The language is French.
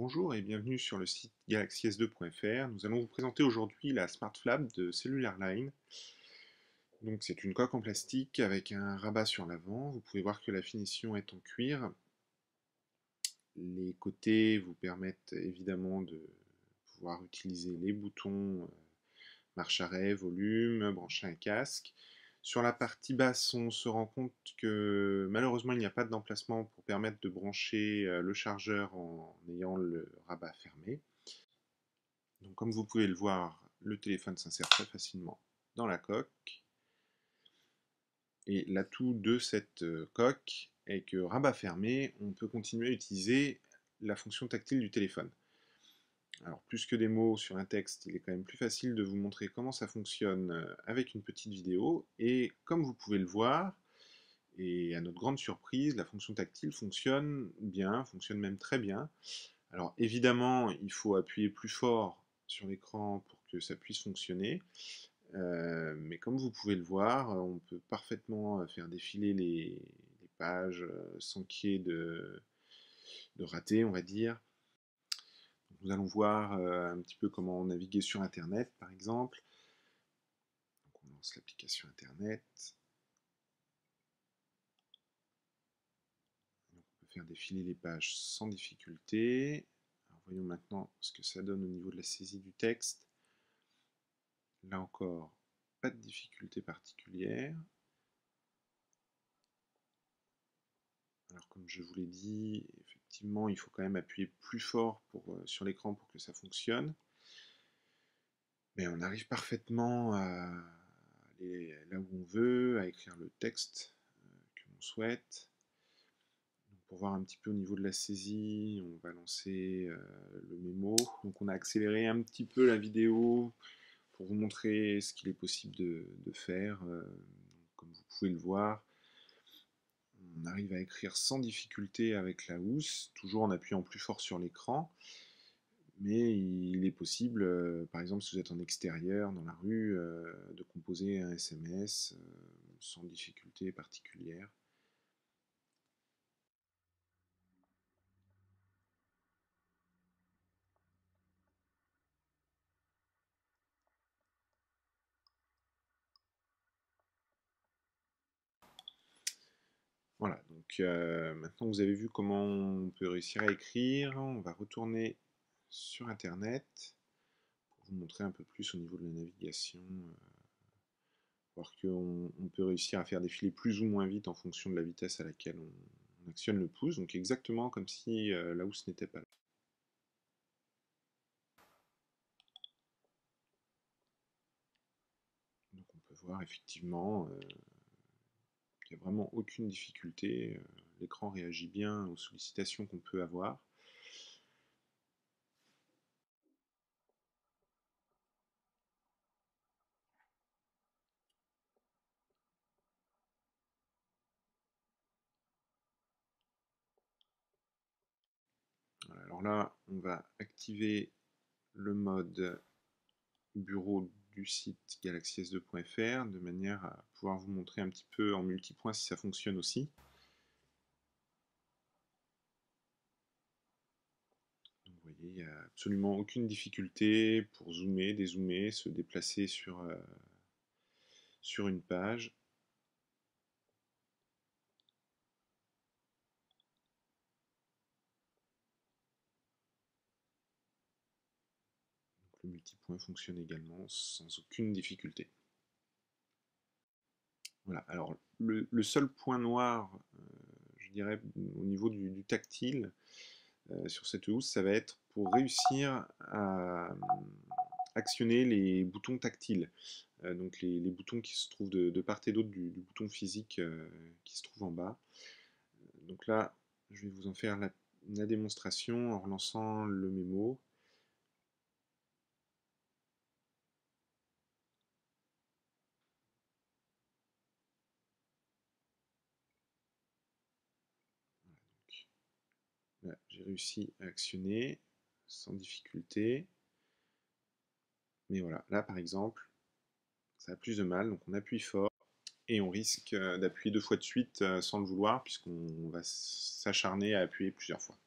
Bonjour et bienvenue sur le site galaxys2.fr. Nous allons vous présenter aujourd'hui la Smart Flap de Cellular Line. Donc c'est une coque en plastique avec un rabat sur l'avant. Vous pouvez voir que la finition est en cuir. Les côtés vous permettent évidemment de pouvoir utiliser les boutons marche arrêt, volume, brancher un casque. Sur la partie basse, on se rend compte que malheureusement il n'y a pas d'emplacement pour permettre de brancher le chargeur en ayant le rabat fermé. Donc comme vous pouvez le voir, le téléphone s'insère très facilement dans la coque. Et l'atout de cette coque est que rabat fermé, on peut continuer à utiliser la fonction tactile du téléphone. Alors plus que des mots sur un texte, il est quand même plus facile de vous montrer comment ça fonctionne avec une petite vidéo. Et comme vous pouvez le voir, et à notre grande surprise, la fonction tactile fonctionne bien, fonctionne même très bien. Alors évidemment, il faut appuyer plus fort sur l'écran pour que ça puisse fonctionner. Mais comme vous pouvez le voir, on peut parfaitement faire défiler les pages sans qu'il y ait de raté, on va dire. Nous allons voir un petit peu comment naviguer sur Internet, par exemple. Donc on lance l'application Internet. Donc on peut faire défiler les pages sans difficulté. Alors voyons maintenant ce que ça donne au niveau de la saisie du texte. Là encore, pas de difficulté particulière. Alors comme je vous l'ai dit, effectivement, il faut quand même appuyer plus fort sur l'écran pour que ça fonctionne. Mais on arrive parfaitement à aller là où on veut, à écrire le texte que l'on souhaite. Donc pour voir un petit peu au niveau de la saisie, on va lancer le mémo. Donc on a accéléré un petit peu la vidéo pour vous montrer ce qu'il est possible de faire. Comme vous pouvez le voir, on arrive à écrire sans difficulté avec la housse, toujours en appuyant plus fort sur l'écran. Mais il est possible, par exemple si vous êtes en extérieur, dans la rue, de composer un SMS sans difficulté particulière. Voilà, donc maintenant que vous avez vu comment on peut réussir à écrire, on va retourner sur Internet pour vous montrer un peu plus au niveau de la navigation, voir qu'on peut réussir à faire défiler plus ou moins vite en fonction de la vitesse à laquelle on actionne le pouce, donc exactement comme si la housse n'était pas là. Donc on peut voir effectivement qu'il n'y a vraiment aucune difficulté, l'écran réagit bien aux sollicitations qu'on peut avoir. Voilà, alors là, on va activer le mode bureau du site galaxys2.fr de manière à pouvoir vous montrer un petit peu en multipoint si ça fonctionne aussi. Donc, vous voyez, il n'y a absolument aucune difficulté pour zoomer, dézoomer, se déplacer sur une page. Donc, le multipoint fonctionne également sans aucune difficulté. Voilà, alors le seul point noir, je dirais, au niveau du tactile, sur cette housse, ça va être pour réussir à actionner les boutons tactiles. Donc les boutons qui se trouvent de part et d'autre du bouton physique qui se trouve en bas. Donc là, je vais vous en faire la démonstration en relançant le mémo. Voilà, j'ai réussi à actionner sans difficulté. Mais voilà, là par exemple, ça a plus de mal, donc on appuie fort et on risque d'appuyer 2 fois de suite sans le vouloir puisqu'on va s'acharner à appuyer plusieurs fois.